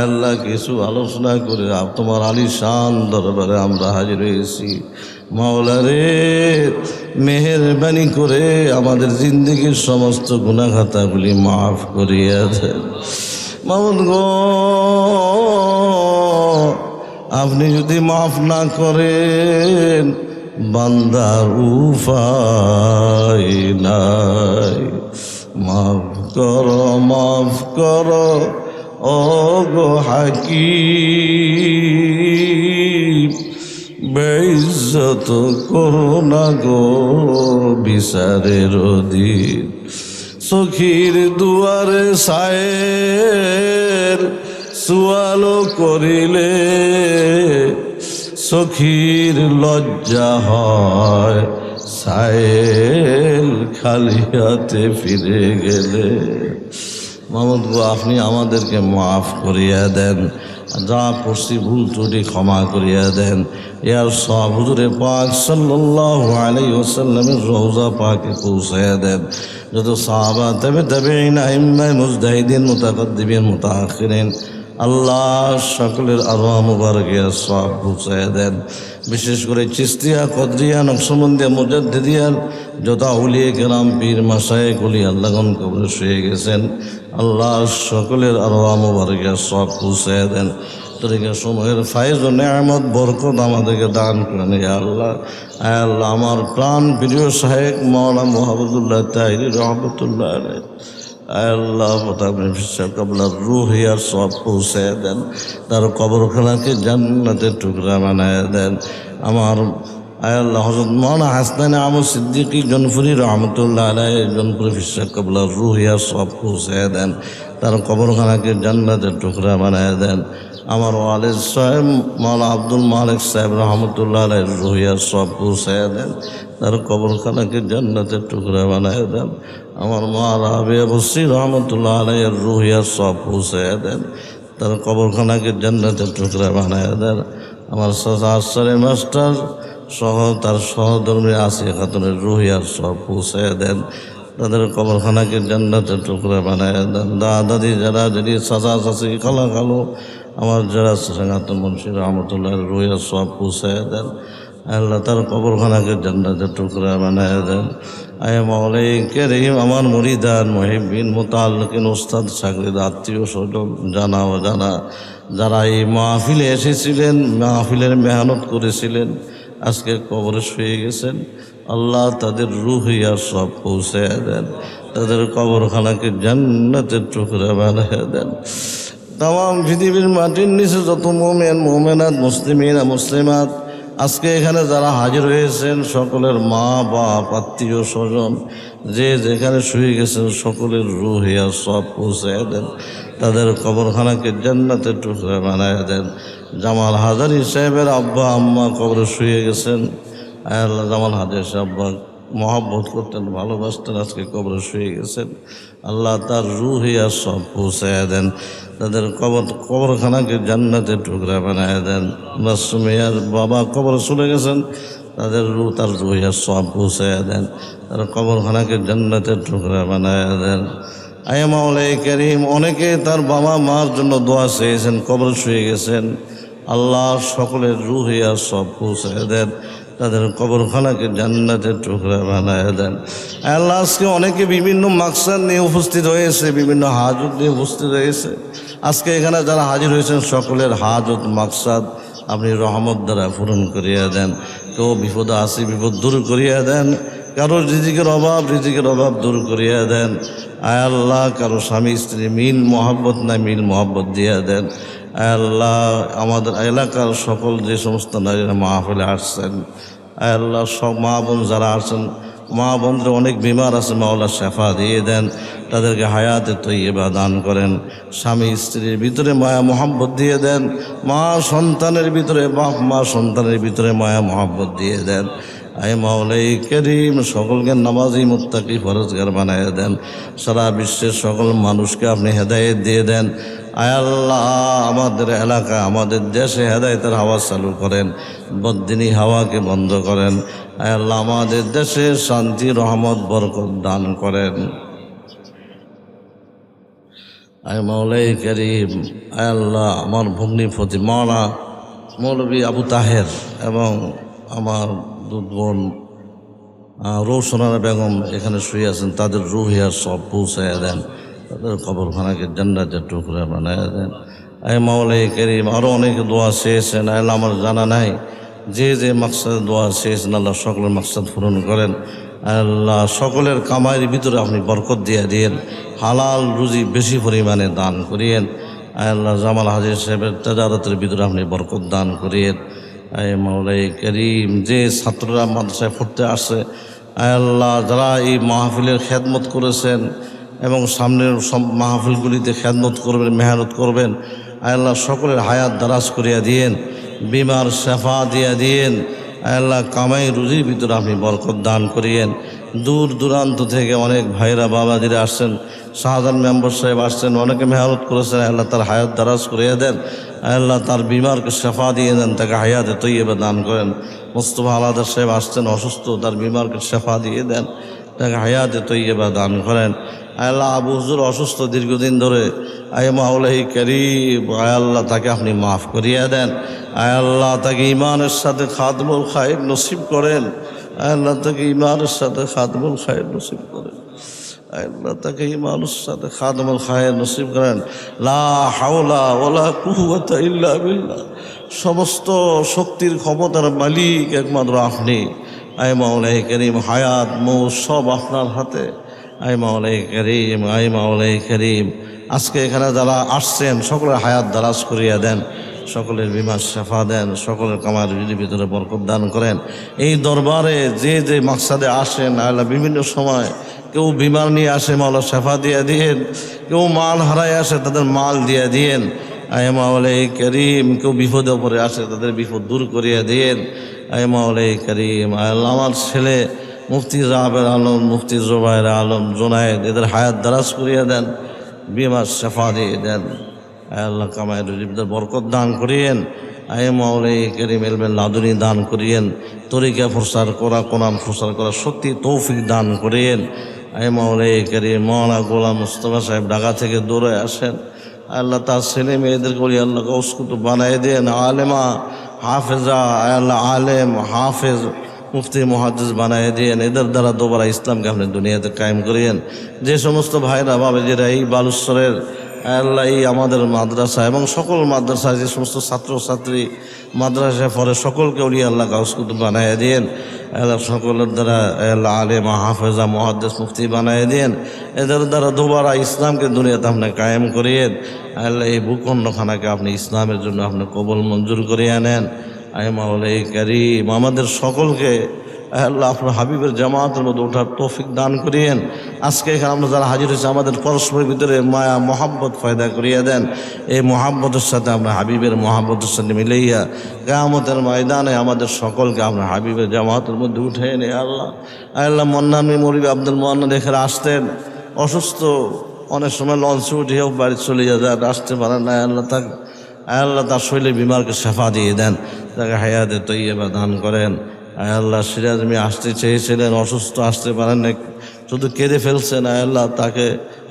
আল্লাহ কিছু আলোচনা করে তোমার আলিশান দরবারে আমরা হাজির হয়েছি। মাওলারে মেহেরবানি করে আমাদের জিন্দগির সমস্ত গুনাহ খাতাগুলি মাফ করিয়া দেন। মাওলাদ গো, আপনি যদি মাফ না করেন বান্দার উপায় নাই। মাফ করো, মাফ করো ও গো হাকিম, বেইজ্জত করো না গো বিচারের দিন। সখীর দুয়ারে সায়ের সুয়ালো করিলে, সখীর লজ্জা হয় সায়েল খালি হাতে ফিরে গেলে। মাহমুদ গো, আপনি আমাদেরকে মাফ করিয়া দেন, যা করছি ভুল ত্রুটি ক্ষমা করিয়া দেন। ইয়ার সব হুজুরে পাক সাল্লাল্লাহু আলাইহি ওয়াসাল্লামের রওজা পাকে পৌঁছায়া দেন। যত সাহাবা তাবেঈন আইম্মায়ে মুজতাহিদিন মুতাকাদ্দিমিন মুতাআখিরিন আল্লাহ সকলের আরওয়াহ মুবারকের সব পৌঁছায়া দেন। বিশেষ করে চিশতিয়া, কদরিয়া, নকশবন্দিয়া, মুজাদ্দিদিয়ার যত আউলিয়া কেরাম, পীর, মাশায়েখ, ওলি আল্লাহগণ কবরে শুয়ে গেছেন, আল্লাহ সকলের আরওয়াহ মুবারকের সব পৌঁছায়া দেন। তরিকা সময়ের ফায়েজ ও নেয়ামত বরকত আমাদেরকে দান করেন ইয়া আল্লাহ। আয় আল্লাহ, আমার প্রাণ প্রিয় শায়েখ মাওলানা মুহাম্মদুল্লাহ তাহিরি রহমতুল্লাহ আলাইহি, আয় আল্লাহ কবলার রূহ ইয়ার সব পৌঁছায় দেন, তার কবরখানাকে জান্নাতের টুকরা বানায় দেন। আমার আয় আল্লাহ হযরত মাওলানা হাসনাইন আহমদ সিদ্দিকী জনপুরি রহমতুল্লাহ আলাইহি, জনপুরি ফিরসা কবলার রূহ ইয়ার সব পৌঁছায় দেন, তার কবরখানাকে জান্নাতের টুকরা বানায় দেন। আমার ওয়ালিদ সাহেব মাওলানা আব্দুল মালিক সাহেব রহমতুল্লাহ আলাইহি রূহ ইয়ার সব পৌঁছায় দেন, তার কবরখানাকে জান্নাতের টুকরা বানায় দেন। আমার মা রাবিয়া বসরি রহমতুল্লাহ আলাইহির রূহ ইয়ার সব পৌঁছায় দেন, তার কবরখানাকে জান্নাতের টুকরা বানায় দেন। আমার চাচা আশরাফ মাস্টার সহ তার সহধর্মী আসিয়া খাতুনের রূহ ইয়ার সব পৌঁছায় দেন, তাদের কবরখানাকে জান্নাতের টুকরা বানায় দেন। দাদি যারা যদি চাচা চাচি খালা খালো আমার যারা সাঙ্গাতুল মুন্সি রহমতুল্লাহ রূহ ইয়ার সব পৌঁছায় দেন। আল্লাহ তার কবরখানাকে জান্নাতের টুকরা বানায় দেন। আয় মাওলাই কারীম, আমার মুরিদান, মুহিব্বিন, মুতাআল্লিকিন, উস্তাদ, শাগির্দ, আত্মীয় স্বজন, জানা অজানা যারা এই মাহফিলে এসেছিলেন, মাহফিলের মেহনত করেছিলেন, আজকে কবরে শুয়ে গেছেন, আল্লাহ তাদের রূহ ইয়ার সব পৌঁছায় দেন, তাদের কবরখানাকে জান্নাতের টুকরা বানায় দেন। তাম পৃথিবীর মাটির নিচে যত মুমিন, মুমিনাত, মুসলিমিন, মুসলিমাত আজকে এখানে যারা হাজির হয়েছেন, সকলের মা বাপ, আত্মীয় স্বজন যে যেখানে শুয়ে গেছেন, সকলের রূহ ইয়ার সব পৌঁছায় দেন, তাদের কবরখানাকে জান্নাতের টুকরা বানায় দেন। জামাল হাজারি সাহেবের আব্বা আম্মা কবরে শুয়ে গেছেন, আল্লাহ জামাল হাজারি সাহেব আব্বা মহব্বত করতেন, ভালোবাসতেন, আজকে কবরে শুয়ে গেছেন, আল্লাহ তার রূহ ইয়ার সব পৌঁছায় দেন, তাদের কবরখানাকে জান্নাতের টুকরা বানায় দেন। মাসুমিয়ার বাবা কবরে চলে গেছেন, তাদের রূহ তার রূহ ইয়ার সব পৌঁছায় দেন, তার কবরখানাকে জান্নাতের টুকরা বানায় দেন। আয় মাওলাই কারীম, অনেকে তার বাবা মার জন্য দোয়া চেয়েছেন, কবরে শুয়ে গেছেন, আল্লাহ সকলের রূহ ইয়ার সব পৌঁছায় দেন, তাদের কবরখানাকে জান্নাতের টুকরা বানায় দেন। আল্লাহ আজকে অনেকে বিভিন্ন মাকসাদ নিয়ে উপস্থিত হয়েছে, বিভিন্ন হাজত নিয়ে উপস্থিত হয়েছে, আজকে এখানে যারা হাজির হয়েছেন সকলের হাজত মাকসাদ আপনি রহমত দ্বারা পূরণ করিয়া দেন। কেউ বিপদে আসি বিপদ দূর করিয়া দেন, কারো রিজিকের অভাব দূর করিয়া দেন। আয় আল্লাহ কারো স্বামী স্ত্রী মিল মহব্বত নাই, মিল মহব্বত দিয়া দেন। আয় আল্লাহ আমাদের এলাকার সকল যে সমস্ত নারীরা মাহফিলে আসছেন, আয় আল্লাহ সব মা বোন যারা আসছেন, মা বোনদের অনেক বিমার আছে, মাওলা শেফা দিয়ে দেন, তাদেরকে হায়াতে তৈয়বা দান করেন। স্বামী স্ত্রীর ভিতরে মায়া মহব্বত দিয়ে দেন, মা সন্তানের ভিতরে, বাপ মা সন্তানের ভিতরে মায়া মহব্বত দিয়ে দেন। আয় মাওলাই কারীম, সকলকে নামাজি মুত্তাকি ফরজগার বানায় দেন। সারা বিশ্বের সকল মানুষকে আপনি হেদায়েত দিয়ে দেন। আয় আল্লাহ আমাদের এলাকা, আমাদের দেশে হেদায়েতের হাওয়া চালু করেন, বদ্দিনী হাওয়াকে বন্ধ করেন। আয় আল্লাহ আমাদের দেশে শান্তি, রহমত, বরকত দান করেন। আয় মাওলাই কারীম, আয় আল্লাহ আমার ভগ্নিপতি মাওলানা মৌলভী আবু তাহের এবং আমার দুধ বোন রৌশনারা বেগম এখানে শুয়ে আছেন, তাদের রূহ ইয়ার সব পৌঁছায় দেন, তাদের কবরখানাকে জান্নাতের টুকরা বানায় দেন। আয় মাওলাই কারীম, আরও অনেকে দোয়া চেয়েছেন, আল্লাহ আমার জানা নাই, যে যে মাকসাদ দোয়া চেয়েছেন আল্লাহ সকলের মাকসাদ পূরণ করেন। আল্লাহ সকলের কামাইয়ের ভিতরে আপনি বরকত দিয়ে দিয়েন, হালাল রুজি বেশি পরিমাণে দান করিয়েন। আল্লাহ জামাল হাজির সাহেবের তেজারতের ভিতরে আপনি বরকত দান করিয়েন। আয় মাওলাই কারীম, যে ছাত্ররা মাদ্রাসায় পড়তে আসে, আল্লাহ যারা এই মাহফিলের খেদমত করেছেন এবং সামনের সব মাহফিলগুলিতে খেদমত করবেন, মেহনত করবেন, আল্লাহ সকলের হায়াত দারাজ করিয়া দিয়েন, বিমার শেফা দিয়া দিয়েন। আল্লাহ কামাই রুজির ভিতরে আপনি বরকত দান করিয়েন। দূর দূরান্ত থেকে অনেক ভাইরা বাবাজিরা আসছেন, শাহজাহান মেম্বার সাহেব আসছেন, অনেকে মেহনত করেছেন। আল্লাহ তার হায়াত দারাজ করিয়ে দেন। আল্লাহ তার বিমারকে শেফা দিয়ে দেন, তাকে হায়াতে তৈয়বা দান করেন। মোস্তফা আলাদার সাহেব আসছেন অসুস্থ, তার বিমারকে শেফা দিয়ে দেন, তাকে হায়াতে তৈয়বা দান করেন। আল্লাহ আবু হুজুর অসুস্থ দীর্ঘদিন ধরে, আয় মাওলাই করিম, আয় আল্লাহ তাকে আপনি মাফ করিয়ে দেন। আয় আল্লাহ তাকে ইমানের সাথে খাদমুল খায়ের নসিব করেন। আয় আল্লাহ তাকে ইমানের সাথে খাদমুল খায়ের নসিব করেন। আয় আল্লাহ তাকে ইমানের সাথে খাদমুল খায়ের নসিব করেন। লা হাওলা ওয়ালা কুওয়াতা ইল্লা বিল্লাহ। সমস্ত শক্তির ক্ষমতার মালিক একমাত্র আপনি। আয় মাওলাই করিম, হায়াত মৌত সব আপনার হাতে। আয় মাওলাই করিম, আয় মাওলাই করিম, আজকে এখানে যারা আসছেন সকলের হায়াত দারাজ করিয়া দেন, সকলের বিমার শেফা দেন, সকলের কামার রুজির ভিতরে বরকত দান করেন। এই দরবারে যে যে মাকসাদে আসেন আল্লাহ বিভিন্ন সময়, কেউ বিমার নিয়ে আসে, মাওলা শেফা দিয়ে দিয়েন। কেউ মাল হারায় আসে, তাদের মাল দিয়ে দিয়েন। আয় মাওলাই করিম, কেউ বিপদে পড়ে আসে, তাদের বিপদ দূর করিয়া দিয়েন। আয় মাওলাই করিম, আল্লাহ আমার ছেলে মুফতি রাবের আলম, মুফতি জোবায়ের আলম, জোনায়েদ, এদের হায়াত দারাজ করিয়া দেন, বিমার শেফা দিয়ে দেন। আল্লাহ কামায় রুজির বরকত দান করিয়েন। আয় মাওলাই করিম, এলমের লাদুনি দান করিয়েন, তরিকা প্রসার করা, কোরআন প্রসার করা শক্তি তৌফিক দান করিয়েন। আয় মাওলাই করিম, মওলানা গোলাম মুস্তফা সাহেব ঢাকা থেকে দৌড়ে আসেন। আল্লাহ তার ছেলে মেয়েদেরকে বলি আল্লাহ কৌস্কুত বানায় দেন, আলেমা হাফেজা, আল্লাহ আলেম হাফেজ মুফতি মুহাদ্দিস বানায় দিয়েন। এদের দ্বারা দোবারা ইসলামকে আপনি দুনিয়াতে কায়েম করিয়েন। যে সমস্ত ভাইরা বাবাজিরা এই বালুশ্বরের আল্লাহ এই আমাদের মাদ্রাসা এবং সকল মাদ্রাসায় যে সমস্ত ছাত্রছাত্রী মাদ্রাসায় পড়ে সকলকে উলিয়া আল্লাহ কাউসকুত বানায় দিয়েন। আল্লাহ সকলের দ্বারা আল্লাহ আলেমা হাফেজা মুহাদ্দিস মুফতি বানায় দিয়েন। এদের দ্বারা দোবারা ইসলামকে দুনিয়াতে আপনি কায়েম করিয়েন। আল্লাহ এই ভূখণ্ডখানাকে আপনি ইসলামের জন্য আপনি কবুল মঞ্জুর করিয়ে নেন। আয় মাওলাই করিম, আমাদের সকলকে আল্লাহ আপনার হাবিবের জামাতের মধ্যে ওঠার তৌফিক দান করিয়েন। আজকে এখানে আমরা যারা হাজির হয়েছে আমাদের পরস্পরের ভিতরে মায়া মহাব্বত পয়দা করিয়ে দেন। এই মহাব্বতের সাথে আমরা হাবিবের মহাব্বতের সাথে মিলাইয়া কিয়ামতের ময়দানে আমাদের সকলকে আপনার হাবিবের জামাতের মধ্যে উঠে এনে আল্লাহ আল্লাহ মন্নানি মরিবি আব্দুল মোহান্নাদ এখানে আসতেন অসুস্থ, অনেক সময় লঞ্চে উঠেও বাড়ি চলে যায়, আসতে পারেন না। আল্লাহ তার শৈলী বিমারকে শেফা দিয়ে দেন, তাকে হায়াতে তৈয়বা দান করেন। আল্লাহ সিরাজ মিয়া আসতে চেয়েছিলেন, অসুস্থ, আসতে পারেন না, শুধু কেঁদে ফেলছেন। আল্লাহ তাকে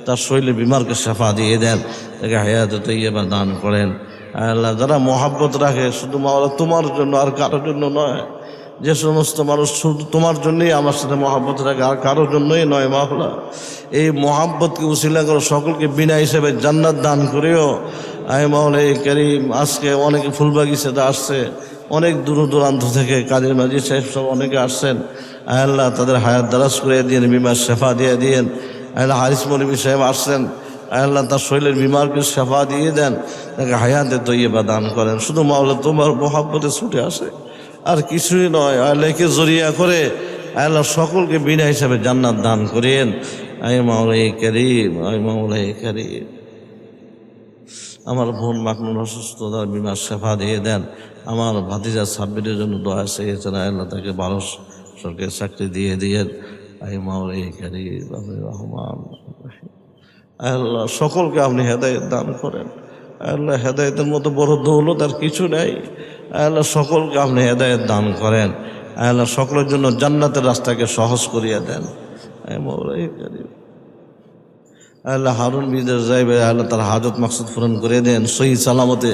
তার শৈলী বিমারকে শেফা দিয়ে দেন, তাকে হায়াতে তৈয়বা দান করেন। আল্লাহ যারা মহাব্বত রাখে শুধু মাওলা তোমার জন্য আর কারোর জন্য নয়, যে সমস্ত মানুষ শুধু তোমার জন্যই আমার সাথে মহাব্বত রাখে আর কারোর জন্যই নয়, মাওলা এই মহাব্বতকে উসিলা করে সকলকে বিনা হিসেবে জান্নাত দান করেও। আয় মাওলাই করিম, আজকে অনেকে ফুলবাগিচাতে আসছে, অনেক দূর দূরান্ত থেকে কাজের মাঝি সাহেব সব অনেকে আসছেন। আল্লাহ তাদের হায়াত দারাজ করে দিয়েন, বিমার শেফা দিয়ে দিয়েন। আল্লাহ হারিস মৌলভী সাহেব আসছেন, আল্লাহ তার শরীরের বিমারকে শেফা দিয়ে দেন, তাকে হায়াতে তৈয়বা দান করেন। শুধু মাওলা তোমার মহাব্বতে ছুটে আসে আর কিছুই নয়। আল্লাহকে জড়িয়া করে আল্লাহ সকলকে বিনা হিসাবে জান্নাত দান করেন। আয় মাওলাই করিম, আয় মাওলাই করিম, আমার বোন মাকনুন অসুস্থ, তার বিমার শেফা দিয়ে দেন। আমার ভাতিজা সাব্বিরের জন্য দোয়া চেয়েছেন, আল্লাহ তাকে 12 সরকারি চাকরি দিয়ে দিয়েন। আয় মাওলাই করিম, রহমান, আল্লাহ সকলকে আপনি হেদায়েত দান করেন। আল্লাহ হেদায়েতের মতো বড় দৌলত আর কিছু নেই। আল্লাহ সকলকে আপনি হেদায়েত দান করেন। আল্লাহ সকলের জন্য জান্নাতের রাস্তাকে সহজ করিয়া দেন। আয় মাওলাই করিম, আল্লাহ হারুন বিদেশ যাইবে, আল্লাহ তার হাজত মাকসুদ পূরণ করে দেন। সহি সালামতে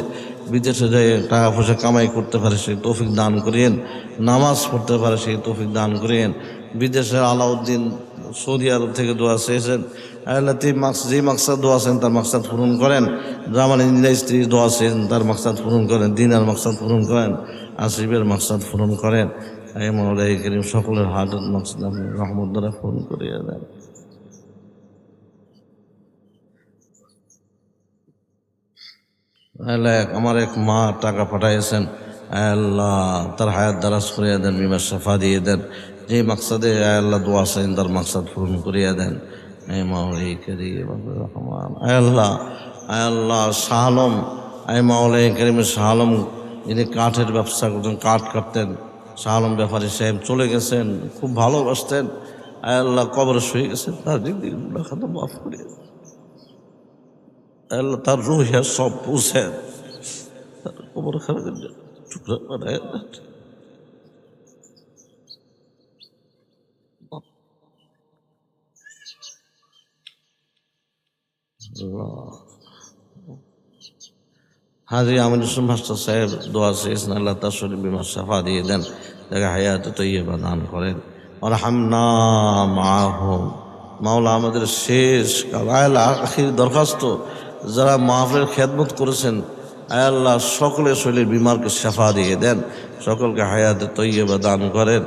বিদেশে যাই টাকা পয়সা কামাই করতে পারে সেই তৌফিক দান করিয়েন, নামাজ পড়তে পারে সেই তৌফিক দান করিয়েন। বিদেশের আলাউদ্দিন সৌদি আরব থেকে দোয়া চেয়েছেন, আল্লাহ যেই মাকসাদ দোয়া আছেন তার মাকসাদ পূরণ করেন। জামান ইন্দিরা স্ত্রী দোয়া চেয়েছেন, তার মাকসাদ পূরণ করেন। দিনার মাকসাদ পূরণ করেন, আসিফের মাকসাদ পূরণ করেন। আয় মাওলাই করিম, সকলের হাজত মাকসাদ আপনি রহমত দ্বারা পূরণ করিয়া দেন। আল্লাহ আমার এক মা টাকা পাঠাইছেন, আল্লাহ তার হায়াত দারাজ করিয়া দেন, বিমার শেফা দিয়ে দেন। যে মাকসাদে আল্লাহ দোয়া আছেন তার মাকসাদ পূরণ করিয়া দেন। এই মাওলাই করিম রহমান, আল্লাহ আল্লাহ শাহ আলম, আয় মাওলাই করিমের শাহ আলম যিনি কাঠের ব্যবসা করতেন, কাঠ কাটতেন, শাহ আলম ব্যাপারী সাহেব চলে গেছেন, খুব ভালোবাসতেন। আয় আল্লাহ কবরে শুয়ে গেছেন, তার দিনগুলো খাতা মাফ করে আল্লাহ তার রুহিয়া সব পৌঁছে তার কবর খারাপ টুকরা বানায় হাজি আমির হোসেন মাস্টার সাহেব দোয়া চেয়েছেন, আল্লাহ তার শরীর বিমার সাফা দিয়ে দেন, তাকে হায়াত তৈয়বা দান করেন। আরহামনা মাহুম, মাওলা আমাদের শেষ আখির দরখাস্ত যারা মাহফিলের খেদমত করেছেন, আয় আল্লাহ সকলের শরীরের বিমারকে সাফা দিয়ে দেন, সকলকে হায়াত তৈয়বা দান করেন,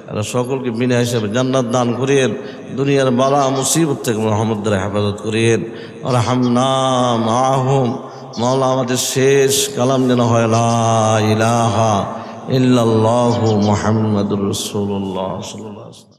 আল্লাহ সকলকে বিনা হিসেবে জান্নাত দান করিয়েন, দুনিয়ার বালা মুসিবত থেকে মুহাম্মদের হেফাজত করিয়েন। আরহামনা মাহুম, মাওলা আমাদের শেষ কালাম যেন হয় লা ইলাহা ইল্লাল্লাহু মুহাম্মাদুর রাসূলুল্লাহ সাল্লাল্লাহু আলাইহি ওয়াসাল্লাম।